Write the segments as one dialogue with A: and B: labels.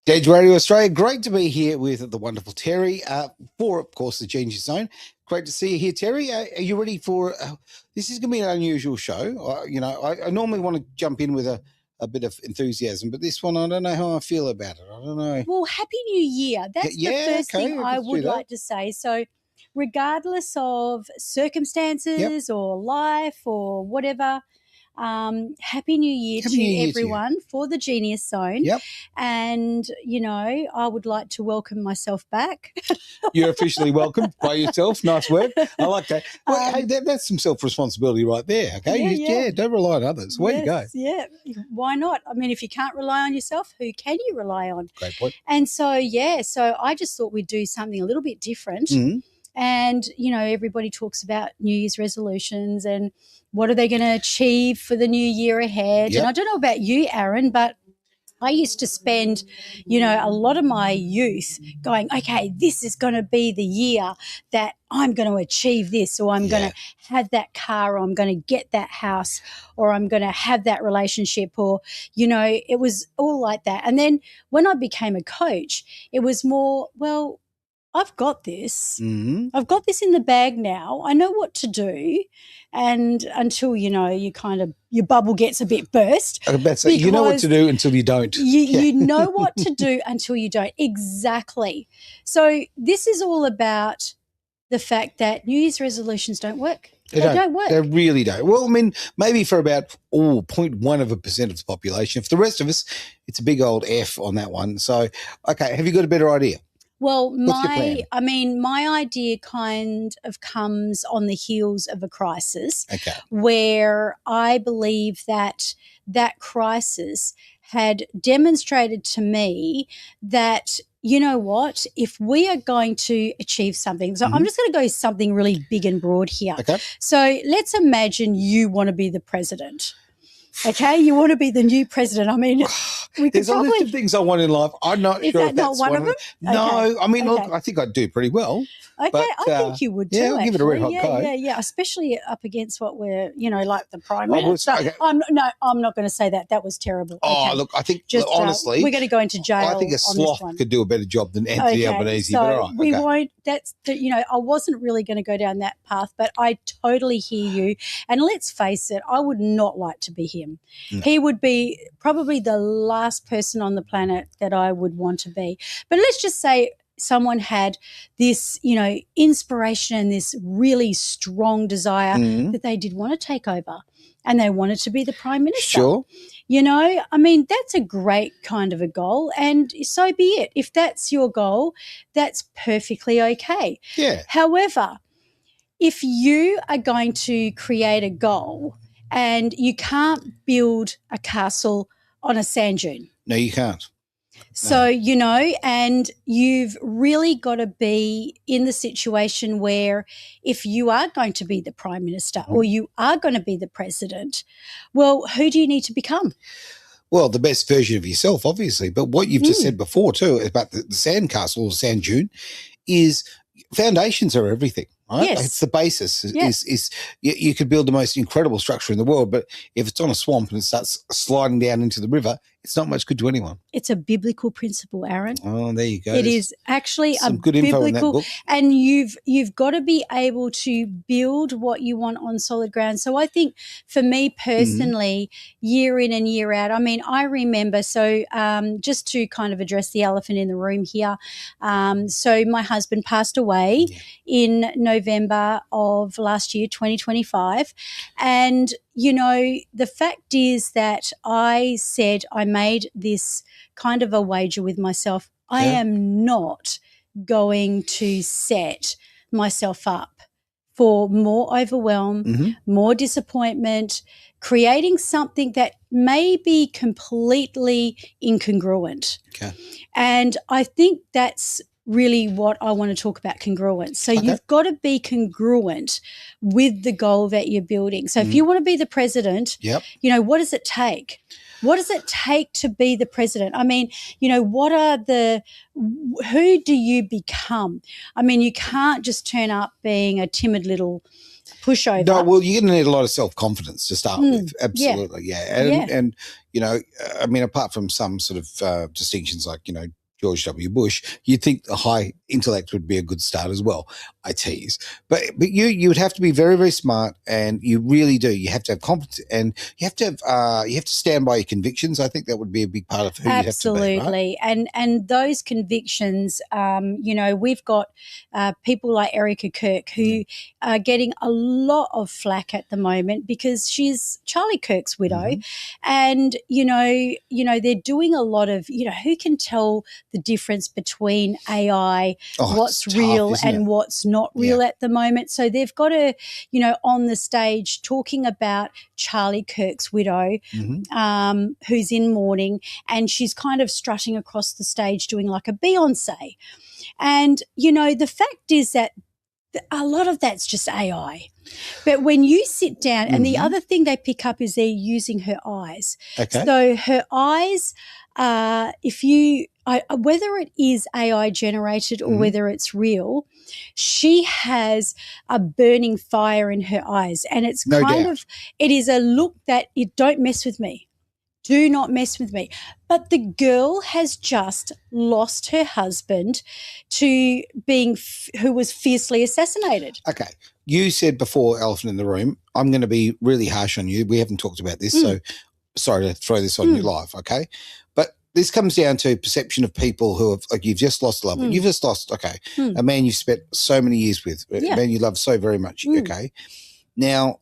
A: Dej Radio Australia, great to be here with the wonderful Terry for, of course, the Genius Zone. Great to see you here, Terry. Are you ready for this? Is going to be an unusual show. I normally want to jump in with a bit of enthusiasm, but this one, I don't know how I feel about it. I don't know.
B: Well, Happy New Year. That's the first thing I would like to say. So regardless of circumstances or life or whatever, Happy New Year to everyone for the Genius Zone.
A: Yep.
B: And, I would like to welcome myself back.
A: You're officially welcomed by yourself. Nice work. I like that. Well, hey, that's some self-responsibility right there, okay? Yeah, don't rely on others. Way to go.
B: Yeah, why not? I mean, if you can't rely on yourself, who can you rely on?
A: Great point.
B: And so I just thought we'd do something a little bit different.
A: Mm-hmm.
B: And, everybody talks about New Year's resolutions and what are they going to achieve for the new year ahead.
A: Yep.
B: And I don't know about you, Aaron, but I used to spend, a lot of my youth going, okay, this is going to be the year that I'm going to achieve this, or I'm going to have that car, or I'm going to get that house, or I'm going to have that relationship, or, it was all like that. And then when I became a coach, it was more, well, I've got this.
A: Mm-hmm.
B: I've got this in the bag now. I know what to do. And until, your bubble gets a bit burst.
A: You know what to do until you don't.
B: You know what to do until you don't. Exactly. So this is all about the fact that New Year's resolutions don't work. They don't work.
A: They really don't. Well, I mean, maybe for about 0.1% of the population. For the rest of us, it's a big old F on that one. So, okay, have you got a better idea?
B: Well, my idea kind of comes on the heels of a crisis, where I believe that crisis had demonstrated to me that, you know what, if we are going to achieve something, so I'm just going to go something really big and broad here.
A: Okay.
B: So let's imagine you want to be the president. Okay, you want to be the new president. I mean,
A: there's a list of things I want in life. I'm not sure if that's one of them. No,
B: okay.
A: I mean, look, I think I'd do pretty well.
B: Okay,
A: but,
B: I think you would too.
A: Yeah, I'll give it a red hot go.
B: Yeah, especially up against what we're, like the Prime Minister. I'm not going to say that. That was terrible.
A: Oh, look, I think, honestly,
B: we're going to go into jail.
A: I think a sloth could do a better job than Anthony Albanese.
B: So we won't. That's I wasn't really going to go down that path, but I totally hear you. And let's face it, I would not like to be him. No. He would be probably the last person on the planet that I would want to be. But let's just say someone had this, inspiration and this really strong desire that they did want to take over and they wanted to be the Prime Minister.
A: Sure.
B: I mean, that's a great kind of a goal, and so be it. If that's your goal, that's perfectly okay.
A: Yeah.
B: However, if you are going to create a goal and you can't build a castle on a sand dune.
A: No, you can't.
B: So, and you've really got to be in the situation where if you are going to be the Prime Minister or you are going to be the President, well, who do you need to become?
A: Well, the best version of yourself, obviously. But what you've just said before too about the sand castle or sand dune is foundations are everything. Right?
B: Yes.
A: It's the basis. You could build the most incredible structure in the world, but if it's on a swamp and it starts sliding down into the river, it's not much good to anyone.
B: It's a biblical principle, Aaron.
A: Oh, there you go.
B: It is actually
A: some good info in that book.
B: And you've got to be able to build what you want on solid ground. So I think for me personally, year in and year out, I mean, I remember, just to kind of address the elephant in the room here, so my husband passed away in November of last year, 2025, and the fact is that I said I made this kind of a wager with myself. I am not going to set myself up for more overwhelm, more disappointment, creating something that may be completely incongruent.
A: Okay.
B: And I think that's really what I want to talk about, congruence. So you've got to be congruent with the goal that you're building. So if you want to be the president, what does it take? What does it take to be the president? I mean, who do you become? I mean, you can't just turn up being a timid little pushover.
A: No, well, you're going to need a lot of self-confidence to start with. Absolutely, yeah. And you know, I mean, apart from some sort of distinctions like, you know, George W. Bush, you'd think a high intellect would be a good start as well. I tease. But you would have to be very, very smart, and you really do. You have to have competence, and you have to stand by your convictions. I think that would be a big part of who you have to be, right?
B: And those convictions, you know, we've got people like Erica Kirk who are getting a lot of flack at the moment because she's Charlie Kirk's widow, and you know they're doing a lot of, you know, who can tell the difference between AI, what's real and what's not real at the moment. So they've got to, you know, on the stage talking about Charlie Kirk's widow, who's in mourning, and she's kind of strutting across the stage doing like a Beyonce. And, you know, the fact is that a lot of that's just AI. But when you sit down, and the other thing they pick up is they're using her eyes.
A: Okay.
B: So her eyes, whether it is AI generated or whether it's real, she has a burning fire in her eyes. And it's it is a look that don't mess with me. Do not mess with me. But the girl has just lost her husband to who was fiercely assassinated.
A: Okay. You said before, elephant in the room, I'm going to be really harsh on you. We haven't talked about this, so sorry to throw this on you live, okay? But this comes down to perception of people who have, like, you've just lost a loved one. You've just lost, a man you've spent so many years with, a man you love so very much, okay? Now,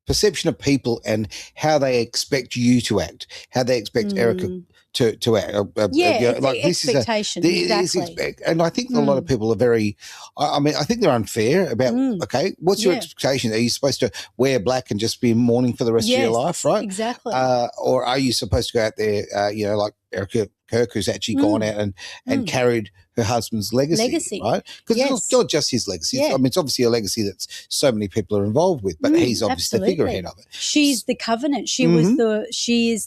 A: perception of people and how they expect you to act, how they expect Erica to act.
B: Like expectation, exactly.
A: And I think a lot of people are very, I mean, I think they're unfair about, okay, what's your expectation? Are you supposed to wear black and just be in mourning for the rest of your life, right?
B: Exactly.
A: Or are you supposed to go out there, you know, like Erica Kirk, who's actually gone out and carried her husband's legacy. Right? Because it's not just his legacy. I mean, it's obviously a legacy that so many people are involved with, but he's obviously the figurehead of it.
B: She's the covenant. She was she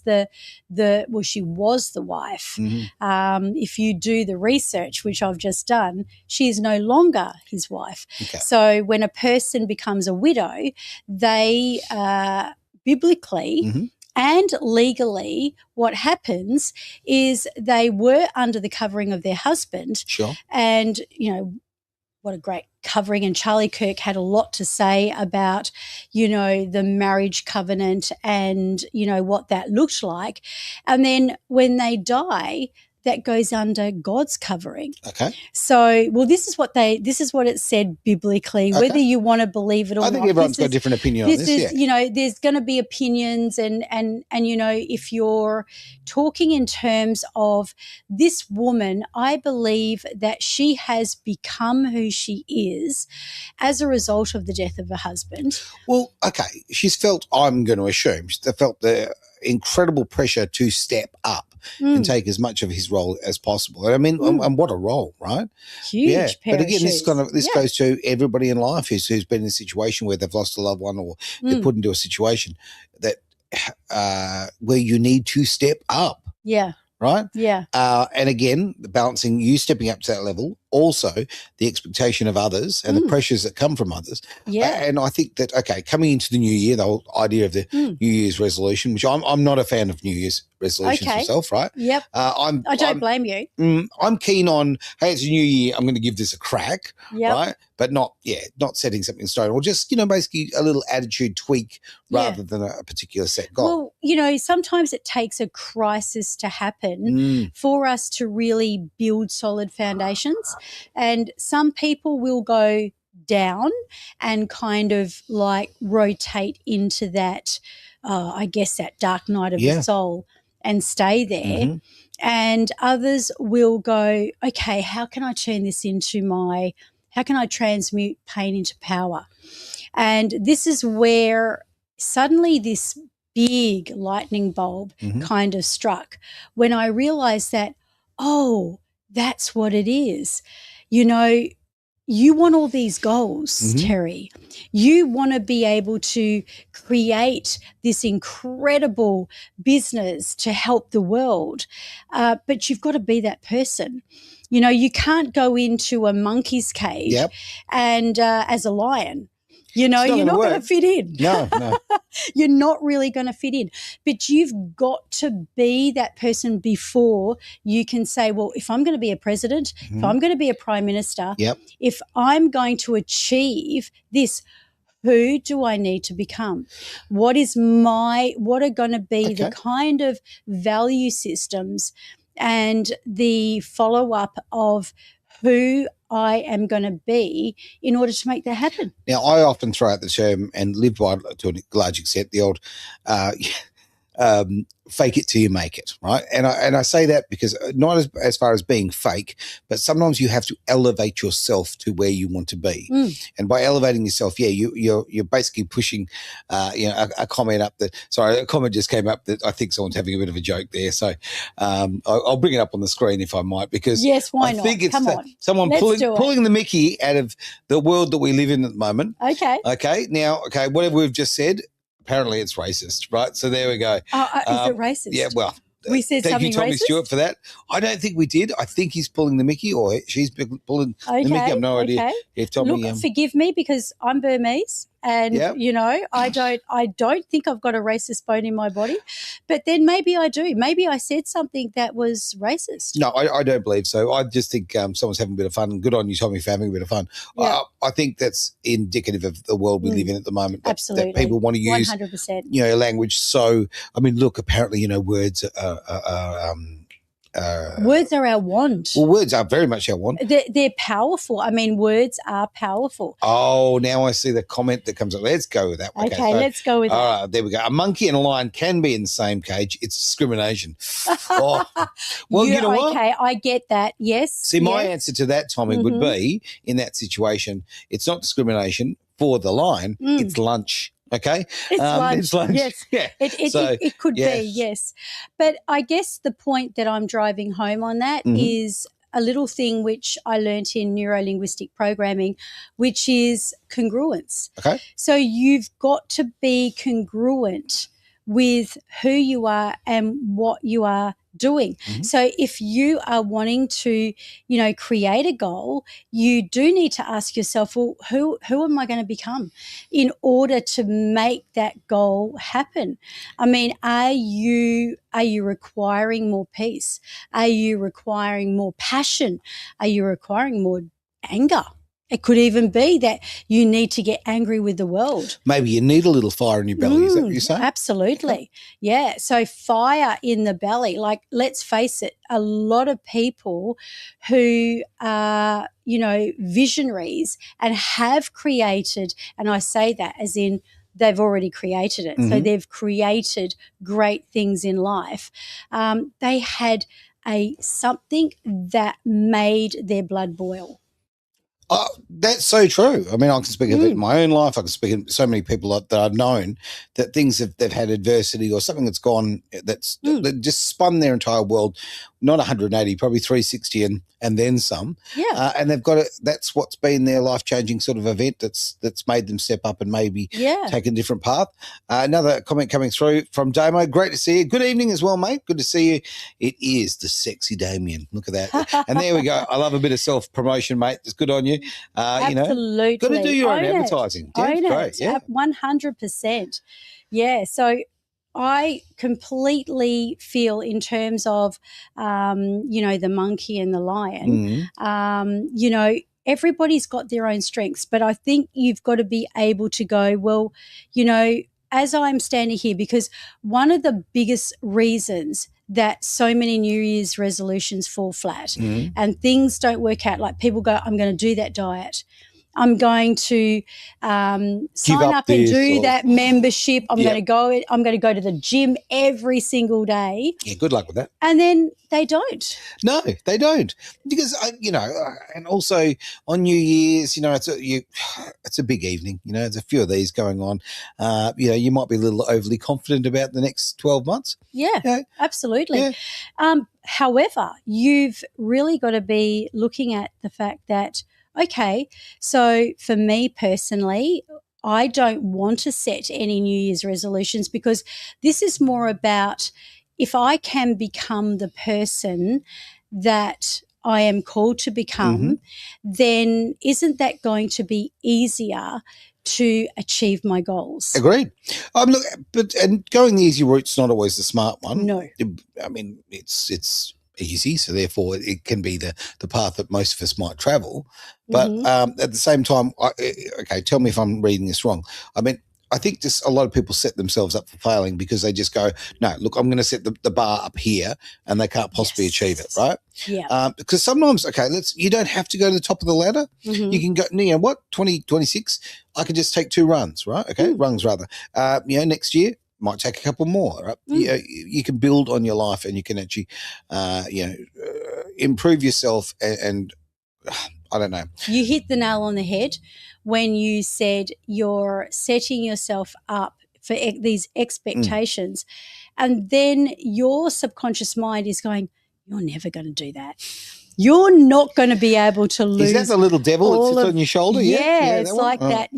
B: was the wife. If you do the research, which I've just done, she is no longer his wife. Okay. So when a person becomes a widow, they biblically and legally, what happens is they were under the covering of their husband.
A: Sure.
B: And, you know, what a great covering. And Charlie Kirk had a lot to say about, you know, the marriage covenant and, you know, what that looked like. And then when they die, that goes under God's covering.
A: Okay.
B: So, well, this is what it said biblically, whether you want to believe it or not.
A: I think everyone's got a different opinion on this.
B: You know, there's going to be opinions and, you know, if you're talking in terms of this woman, I believe that she has become who she is as a result of the death of her husband.
A: Well, okay. She's felt, I'm going to assume, she felt the incredible pressure to step up and take as much of his role as possible. And I mean, and what a role, right?
B: Huge.
A: But again, this goes to everybody in life who's been in a situation where they've lost a loved one or they're put into a situation that where you need to step up.
B: Yeah.
A: Right?
B: Yeah.
A: And again, balancing you stepping up to that level, also the expectation of others and the pressures that come from others.
B: Yeah.
A: And I think that, okay, coming into the new year, the whole idea of the New Year's resolution, which I'm not a fan of New Year's resolutions myself, right?
B: Yep. I don't blame you.
A: I'm keen on, hey, it's a new year, I'm going to give this a crack, right? But not setting something in stone, or just, you know, basically a little attitude tweak rather than a particular set goal.
B: Well, you know, sometimes it takes a crisis to happen for us to really build solid foundations. And some people will go down and kind of like rotate into that, I guess, that dark night of the soul and stay there. And others will go, okay, how can I turn this into how can I transmute pain into power? And this is where suddenly this big lightning bulb kind of struck when I realized that, oh, that's what it is. You know, you want all these goals, Terry. You want to be able to create this incredible business to help the world, but you've got to be that person. You know, you can't go into a monkey's cage and as a lion. You know,
A: It's not
B: you're
A: gonna
B: not going
A: work.
B: to fit in.
A: No.
B: You're not really going to fit in. But you've got to be that person before you can say, well, if I'm going to be a president, if I'm going to be a prime minister,
A: Yep.
B: if I'm going to achieve this, who do I need to become? What are going to be the kind of value systems and the follow-up of who I am going to be in order to make that happen?
A: Now, I often throw out the term, and live by to a large extent, the old fake it till you make it, right? And I say that because not as far as being fake, but sometimes you have to elevate yourself to where you want to be. And by elevating yourself, you're basically pushing, a comment up that. Sorry, a comment just came up that I think someone's having a bit of a joke there. So I'll bring it up on the screen if I might, because
B: yes, why not?
A: Think it's
B: Come on,
A: someone pulling the mickey out of the world that we live in at the moment. Okay. Now, whatever we've just said, apparently it's racist, right? So there we go.
B: Is it racist?
A: Yeah, well,
B: we said
A: thank
B: something
A: you, Tommy
B: racist?
A: Stewart, for that. I don't think we did. I think he's pulling the mickey, or she's pulling the mickey. I have no idea. If Tommy,
B: look, forgive me because I'm Burmese, and you know, I don't think I've got a racist bone in my body, but then maybe I do. Maybe I said something that was racist.
A: No, I don't believe so. I just think someone's having a bit of fun. Good on you, Tommy, for having a bit of fun.
B: Yeah.
A: I think that's indicative of the world we live in at the moment.
B: Absolutely,
A: that people want to use
B: 100%.
A: Language. So, I mean, look, apparently, words
B: words are our wand.
A: Well, words are very much our wand.
B: They're powerful. I mean, words are powerful.
A: Oh, now I see the comment that comes up. Let's go with that one.
B: Okay, let's go with that.
A: All right, there we go. A monkey and a lion can be in the same cage. It's discrimination. Well, you know what?
B: Okay, I get that. Yes.
A: See, my answer to that, Tommy, would be, in that situation, it's not discrimination for the lion. It's lunch. Okay,
B: it's lunch.
A: It's lunch.
B: Yes,
A: yeah.
B: It could be, yes. But I guess the point that I'm driving home on that is a little thing which I learnt in neuro-linguistic programming, which is congruence.
A: Okay.
B: So you've got to be congruent with who you are and what you are doing. So if you are wanting to, create a goal, you do need to ask yourself, well, who am I going to become in order to make that goal happen? I mean, are you requiring more peace? Are you requiring more passion? Are you requiring more anger? It could even be that you need to get angry with the world.
A: Maybe you need a little fire in your belly. Is that what you're saying?
B: Absolutely. Okay. Yeah. So fire in the belly, like, let's face it, a lot of people who are, visionaries and have created, and I say that as in they've already created it. So they've created great things in life. They had something that made their blood boil.
A: That's so true. I mean, I can speak of it in my own life. I can speak of so many people that I've known that they've had adversity or something that's gone that just spun their entire world, not 180, probably 360 and then some.
B: Yeah.
A: And they've got that's what's been their life-changing sort of event that's made them step up and maybe take a different path. Another comment coming through from Damo. Great to see you. Good evening as well, mate. Good to see you. It is the sexy Damien. Look at that. And there we go. I love a bit of self-promotion, mate. It's good on you.
B: Absolutely.
A: Got to do your own advertising.
B: Own
A: great.
B: it.
A: Yeah.
B: 100%. Yeah. So I completely feel in terms of, the monkey and the lion, everybody's got their own strengths, but I think you've got to be able to go, well, as I'm standing here, because one of the biggest reasons that so many New Year's resolutions fall flat and things don't work out, like people go, I'm going to do that diet. I'm going to sign up and do that membership. I'm going to go. I'm going to go to the gym every single day.
A: Yeah, good luck with that.
B: And then they don't.
A: No, they don't, because and also on New Year's, it's a big evening. There's a few of these going on. You might be a little overly confident about the next 12 months.
B: Yeah, absolutely.
A: Yeah.
B: However, you've really got to be looking at the fact that, okay, so for me personally, I don't want to set any New Year's resolutions, because this is more about if I can become the person that I am called to become, then isn't that going to be easier to achieve my goals.
A: Agreed. Look, and going the easy route's not always the smart one.
B: No.
A: I mean, it's easy, so therefore it can be the path that most of us might travel. But at the same time, okay, tell me if I'm reading this wrong. I mean, I think just a lot of people set themselves up for failing because they just go, no, look, I'm going to set the bar up here, and they can't possibly achieve it, right?
B: Yeah.
A: Because sometimes, okay, you don't have to go to the top of the ladder. You can go, 2026, I can just take 2 runs, right? Okay, runs rather. Next year might take a couple more, right? You can build on your life, and you can actually, improve yourself and I don't know.
B: You hit the nail on the head when you said you're setting yourself up for these expectations, and then your subconscious mind is going, you're never going to do that. You're not going to be able to lose.
A: Is that the little devil that sits on your shoulder?
B: Yeah, it's like that,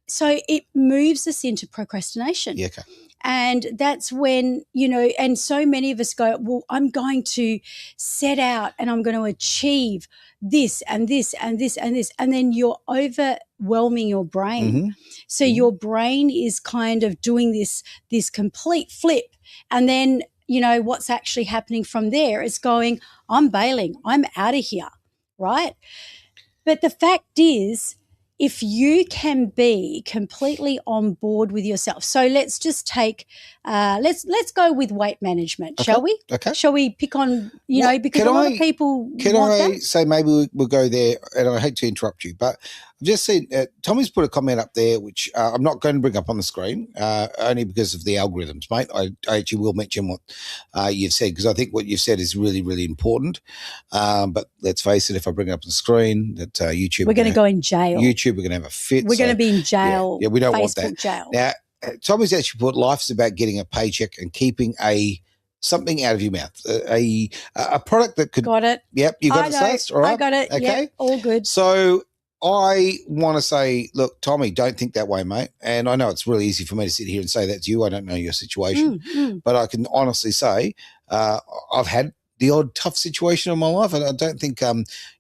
B: so it moves us into procrastination.
A: Yeah, okay.
B: And that's when, and so many of us go, well, I'm going to set out and I'm going to achieve this and this and this and this. And then you're overwhelming your brain. So your brain is kind of doing this complete flip. And then, what's actually happening from there is going, I'm bailing. I'm out of here, right? But the fact is, if you can be completely on board with yourself. So let's just take let's go with weight management, shall we?
A: Okay.
B: Shall we pick on, because a lot of people
A: say maybe we'll go there, and I hate to interrupt you, but I've just seen Tommy's put a comment up there, which I'm not going to bring up on the screen, only because of the algorithms, mate. I actually will mention what you've said, because I think what you've said is really, really important. But let's face it, if I bring it up on the screen, that YouTube,
B: we're going to go in jail.
A: YouTube, we're going to have a fit.
B: We're going to be in jail.
A: Yeah, we don't
B: Facebook
A: want that.
B: Jail.
A: Now, Tommy's actually put, life's about getting a paycheck and keeping something out of your mouth, a product that could.
B: Got it.
A: Yep, you got it, Saz? All right.
B: I got it. Okay, yep, all good.
A: So I want to say, look, Tommy, don't think that way, mate. And I know it's really easy for me to sit here and say that to you. I don't know your situation, but I can honestly say I've had the odd tough situation in my life, and I don't think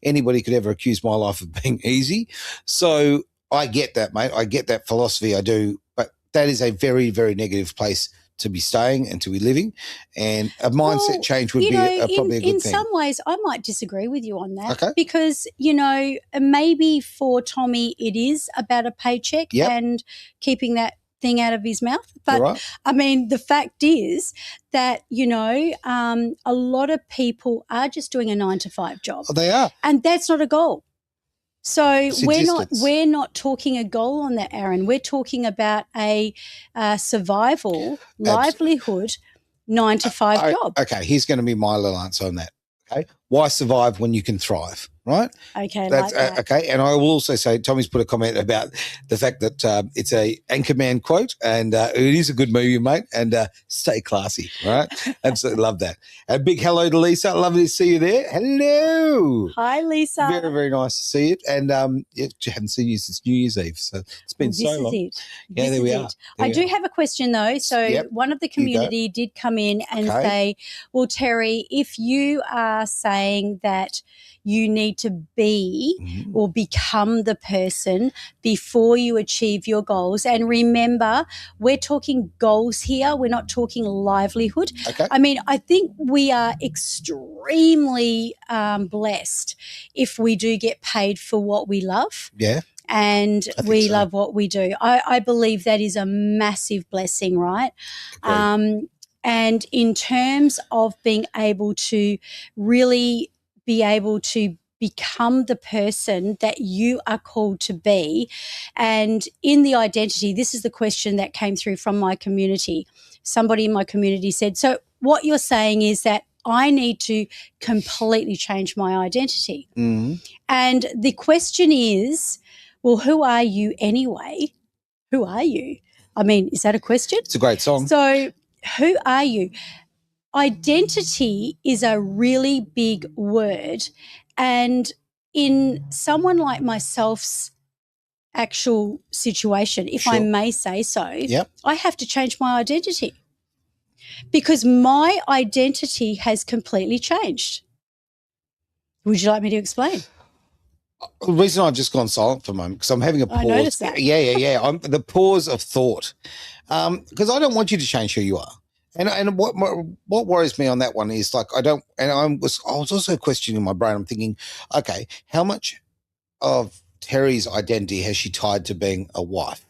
A: anybody could ever accuse my life of being easy. So I get that, mate. I get that philosophy. I do, but that is a very, very negative place to be staying and to be living, and a mindset change would be probably a good thing.
B: In some ways, I might disagree with you on that,
A: okay,
B: because, maybe for Tommy it is about a paycheck and keeping that thing out of his mouth. But,
A: right.
B: I mean, the fact is that, a lot of people are just doing a 9-to-5 job.
A: Oh, they are.
B: And that's not a goal. So we're not talking a goal on that, Aaron. We're talking about a survival, livelihood, 9-to-5 job.
A: Okay, here's going to be my little answer on that. Okay, why survive when you can thrive? Right?
B: Okay,
A: that's
B: like that.
A: Okay. And I will also say, Tommy's put a comment about the fact that it's a Anchorman quote, and it is a good movie, mate. And stay classy, right? Absolutely love that. A big hello to Lisa. Lovely to see you there. Hello.
B: Hi, Lisa.
A: Very, very nice to see you. And I haven't seen you since New Year's Eve, so it's been so long.
B: This is it.
A: Yeah, there we are.
B: I do have a question though. So one of the community did come in and say, well, Terry, if you are saying that you need to be or become the person before you achieve your goals. And remember, we're talking goals here. We're not talking livelihood.
A: Okay.
B: I mean, I think we are extremely blessed if we do get paid for what we love.
A: Yeah.
B: And we love what we do. I believe that is a massive blessing, right? And in terms of being able to really be able to become the person that you are called to be. And in the identity, this is the question that came through from my community. Somebody in my community said, so what you're saying is that I need to completely change my identity. And the question is, well, who are you anyway? Who are you? I mean, is that a question?
A: It's a great song.
B: So who are you? Identity is a really big word, and in someone like myself's actual situation, if I may say so, I have to change my identity because my identity has completely changed. Would you like me to explain?
A: The reason I've just gone silent for a moment because I'm having a pause.
B: I noticed that.
A: Yeah. I'm the pause of thought because I don't want you to change who you are. And what worries me on that one is like I was also questioning my brain. I'm thinking, okay, how much of Terry's identity has she tied to being a wife?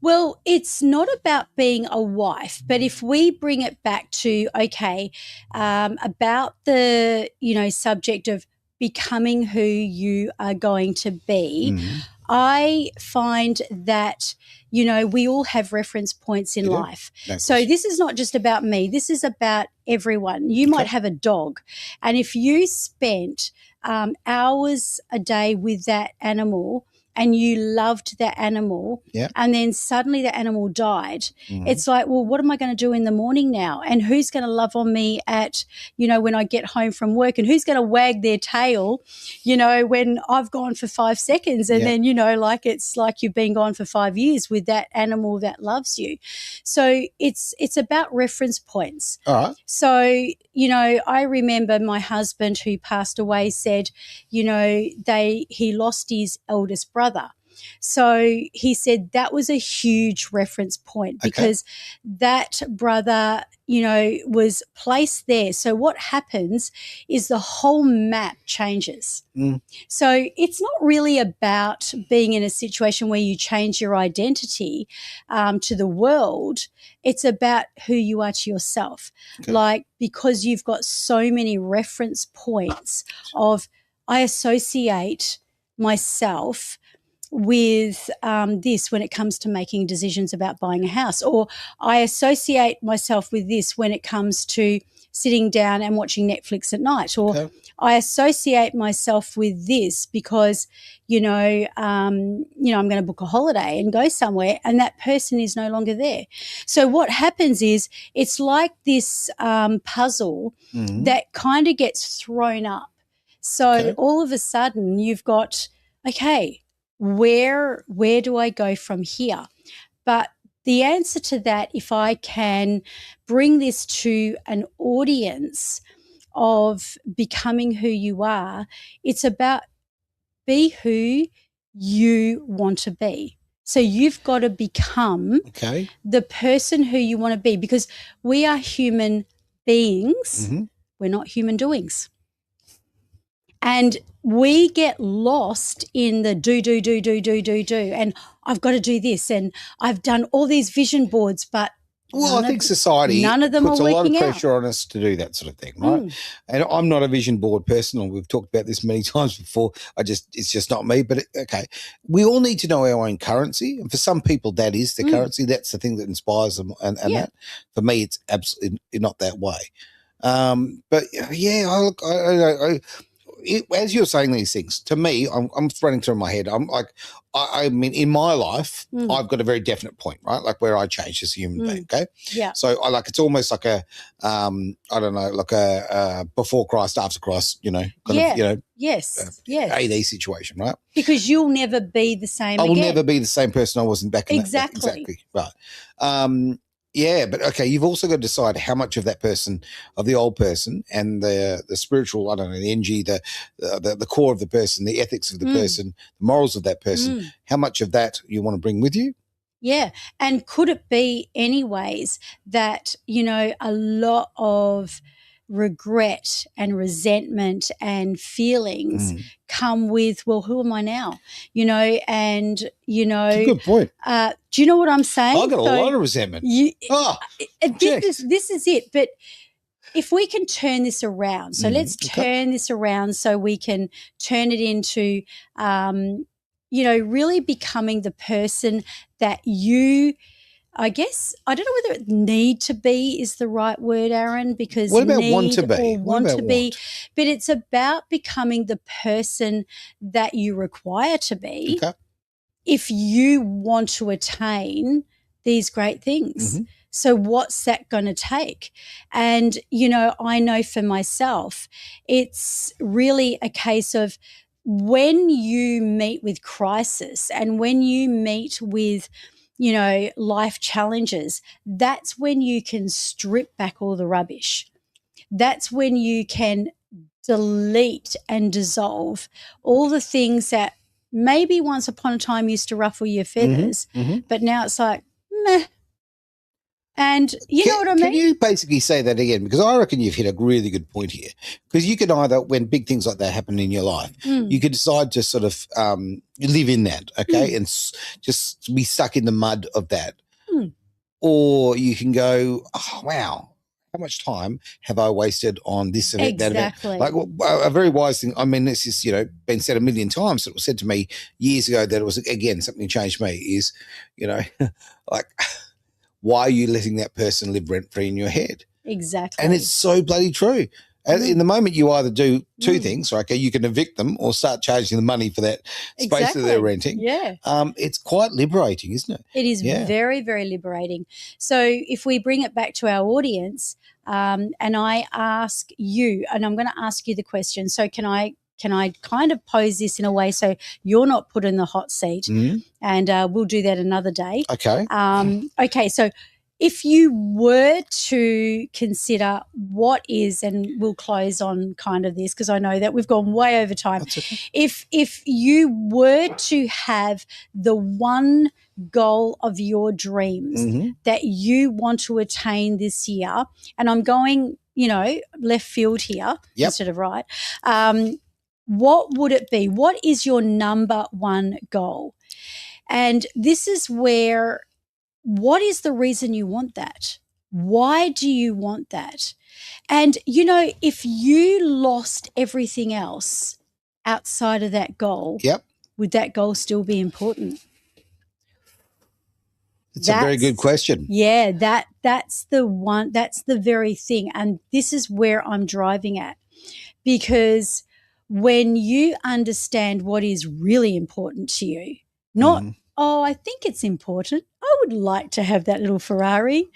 B: Well, it's not about being a wife, but if we bring it back to, okay, about the, subject of becoming who you are going to be, I find that, we all have reference points in life.
A: No
B: so
A: question.
B: this is not just about me. This is about everyone. You might have a dog. And if you spent hours a day with that animal, and you loved that animal, and then suddenly the animal died, it's like, well, what am I going to do in the morning now? And who's going to love on me at, when I get home from work? And who's going to wag their tail, when I've gone for 5 seconds and then, it's like you've been gone for 5 years with that animal that loves you. So it's about reference points.
A: All right.
B: So, I remember my husband who passed away said, he lost his eldest brother. So he said that was a huge reference point because that brother, was placed there. So what happens is the whole map changes. So it's not really about being in a situation where you change your identity to the world. It's about who you are to yourself. Like, because you've got so many reference points of, I associate myself with this when it comes to making decisions about buying a house, or I associate myself with this when it comes to sitting down and watching Netflix at night, or I associate myself with this because, I'm going to book a holiday and go somewhere, and that person is no longer there. So what happens is it's like this puzzle that kind of gets thrown up. So all of a sudden you've got, where do I go from here? But the answer to that, if I can bring this to an audience of becoming who you are, it's about be who you want to be. So you've got to become the person who you want to be, because we are human beings. We're not human doings. And we get lost in the do. And I've got to do this. And I've done all these vision boards, but
A: I think society
B: none of them
A: puts
B: are
A: a lot of
B: working
A: pressure on us to do that sort of thing, right? And I'm not a vision board person, and we've talked about this many times before. It's just not me. But we all need to know our own currency, and for some people, that is the currency. That's the thing that inspires them, and that. For me, it's absolutely not that way. But I as you're saying these things to me, I'm running through my head. I'm like, I mean, in my life, I've got a very definite point, right? Like where I changed as a human being. Okay, So it's almost like a, I don't know, like a before Christ, after Christ,
B: yes,
A: AD situation, right?
B: Because you'll never be the same.
A: I will never be the same person I wasn't back in
B: exactly,
A: right. Yeah, but you've also got to decide how much of that person, of the old person, and the spiritual, I don't know, the energy, the core of the person, the ethics of the person, the morals of that person, how much of that you want to bring with you.
B: Yeah. And could it be anyways that, a lot of regret and resentment and feelings come with, well, who am I now? It's a
A: good point.
B: Do you know what I'm saying?
A: I've got a lot of resentment.
B: This is it. But if we can turn this around, so let's turn this around so we can turn it into, really becoming the person that you, I guess, I don't know whether need to be is the right word, Aaron, because
A: what about
B: need
A: want to be?
B: or want to be, but it's about becoming the person that you require to be if you want to attain these great things. So what's that going to take? And, I know for myself, it's really a case of when you meet with crisis and when you meet with, life challenges, that's when you can strip back all the rubbish. That's when you can delete and dissolve all the things that maybe once upon a time used to ruffle your feathers, but now it's like, meh. And you know what I mean?
A: Can you basically say that again? Because I reckon you've hit a really good point here. Because you can either, when big things like that happen in your life, you could decide to sort of live in that, okay, and just be stuck in the mud of that. Or you can go, oh, wow, how much time have I wasted on this event, that event? Like a very wise thing. I mean, this is, been said a million times. It was said to me years ago that it was, again, something changed me is, like, why are you letting that person live rent-free in your head?
B: Exactly.
A: And it's so bloody true. In the moment you either do two things, okay, you can evict them or start charging them money for that space that they're renting.
B: Yeah.
A: It's quite liberating, isn't it?
B: It is very, very liberating. So if we bring it back to our audience, and I ask you, and I'm going to ask you the question, so can I kind of pose this in a way so you're not put in the hot seat, and we'll do that another day.
A: Okay.
B: Okay, so if you were to consider what is, and we'll close on kind of this because I know that we've gone way over time.
A: That's okay.
B: If you were to have the one goal of your dreams that you want to attain this year, and I'm going, left field here instead of right, what would it be? What is your number one goal? And this is where, what is the reason you want that? Why do you want that? And, if you lost everything else outside of that goal, would that goal still be important?
A: That's a very good question.
B: Yeah, that's the one, that's the very thing. And this is where I'm driving at, because when you understand what is really important to you, not, oh, I think it's important, I would like to have that little Ferrari.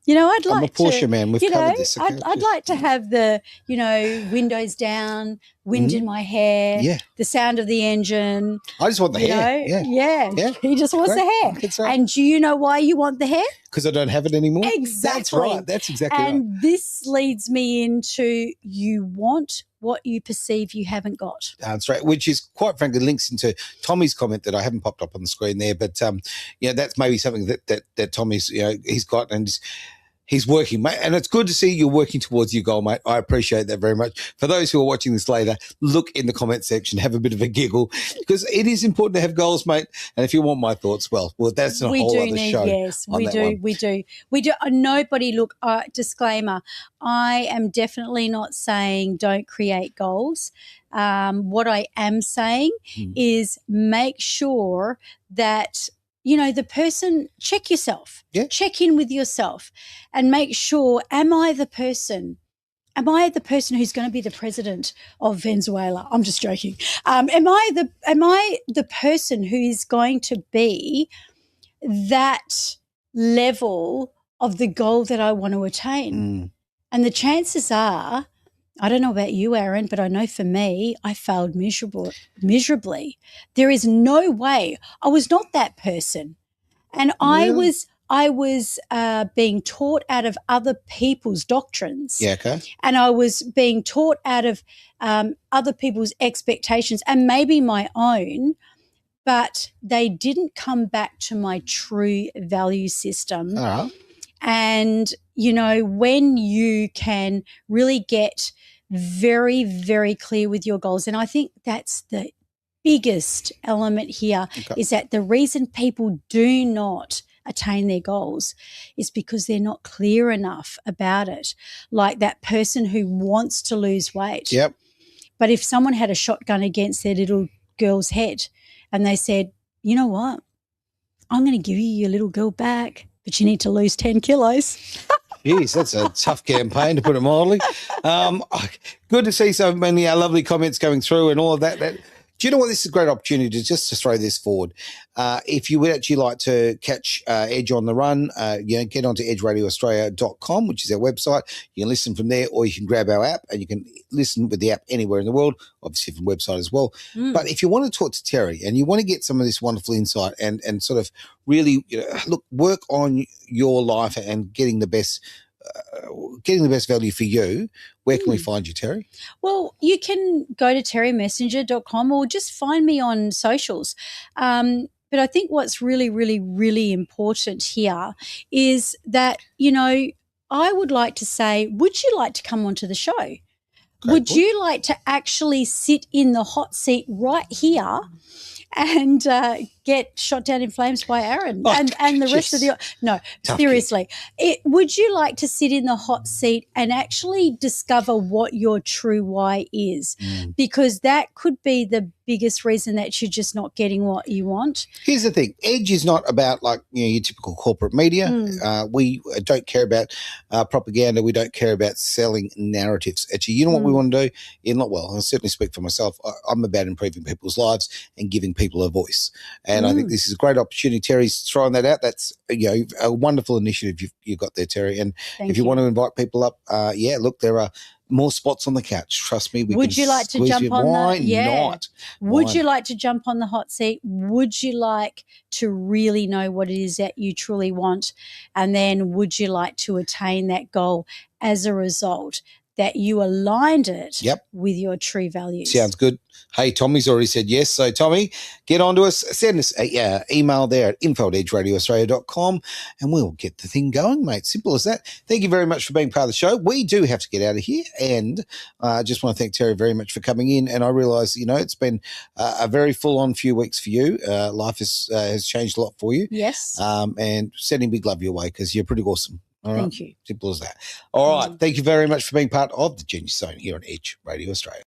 B: I'd like
A: I'm a Porsche man. We've covered this.
B: Okay? I'd like to have the, windows down, wind in my hair, the sound of the engine.
A: I just want the hair.
B: Yeah. He just wants the hair. And do you know why you want the hair?
A: Because I don't have it anymore.
B: Exactly.
A: That's right. That's exactly right.
B: And this leads me into, you want what you perceive you haven't got.
A: That's right, which is quite frankly links into Tommy's comment that I haven't popped up on the screen there, but that's maybe something that Tommy's he's got, and he's working, mate. And it's good to see you're working towards your goal, mate. I appreciate that very much. For those who are watching this later, look in the comment section, have a bit of a giggle, because it is important to have goals, mate. And if you want my thoughts, well, that's a whole other show.
B: Yes, we do. Nobody, look, disclaimer, I am definitely not saying don't create goals. What I am saying is make sure that the person, check yourself, check in with yourself and make sure, am I the person who's going to be the president of Venezuela? I'm just joking. Am I the person who is going to be that level of the goal that I want to attain? And the chances are, I don't know about you, Aaron, but I know for me, I failed miserably. There is no way. I was not that person. And really? I was being taught out of other people's doctrines.
A: Yeah, okay.
B: And I was being taught out of other people's expectations and maybe my own, but they didn't come back to my true value system. And, when you can really get very, very clear with your goals, and I think that's the biggest element here, is that the reason people do not attain their goals is because they're not clear enough about it. Like that person who wants to lose weight.
A: Yep.
B: But if someone had a shotgun against their little girl's head and they said, you know what, I'm going to give you your little girl back, but you need to lose 10 kilos.
A: Jeez, that's a tough campaign, to put it mildly. Good to see so many lovely comments going through and all of that. Do you know what? This is a great opportunity just to throw this forward. If you would actually like to catch Edge on the run, get onto edgeradioaustralia.com, which is our website. You can listen from there, or you can grab our app and you can listen with the app anywhere in the world, obviously from website as well. But if you want to talk to Terry and you want to get some of this wonderful insight and sort of really, look, work on your life and getting the best getting the best value for you, where can we find you, Terry?
B: Well, you can go to terrymessenger.com or just find me on socials. But I think what's really, really, really important here is that, I would like to say, would you like to come onto the show? Would you like to actually sit in the hot seat right here and get shot down in flames by Aaron and the rest of the – no,
A: Tough
B: seriously. Would you like to sit in the hot seat and actually discover what your true why is? Because that could be the biggest reason that you're just not getting what you want.
A: Here's the thing. Edge is not about your typical corporate media. We don't care about propaganda. We don't care about selling narratives. Actually, you know what we want to do? I certainly speak for myself. I'm about improving people's lives and giving people a voice. And I think this is a great opportunity. Terry's throwing that out. That's a wonderful initiative you've got there, Terry. And if you want to invite people up, look, there are more spots on the couch. Trust me.
B: Would you like to jump on
A: Why not?
B: Would you like to jump on the hot seat? Would you like to really know what it is that you truly want? And then would you like to attain that goal as a result that you aligned it with your true values?
A: Sounds good. Hey, Tommy's already said yes. So, Tommy, get on to us. Send us an email there at info@edgeradioaustralia.com and we'll get the thing going, mate. Simple as that. Thank you very much for being part of the show. We do have to get out of here, and I just want to thank Terry very much for coming in. And I realise, it's been a very full-on few weeks for you. Life has changed a lot for you.
B: Yes.
A: And sending big love your way because you're pretty awesome. All right.
B: Thank you.
A: Simple as that. All right. Thank you very much for being part of the Genius Zone here on Edge Radio Australia.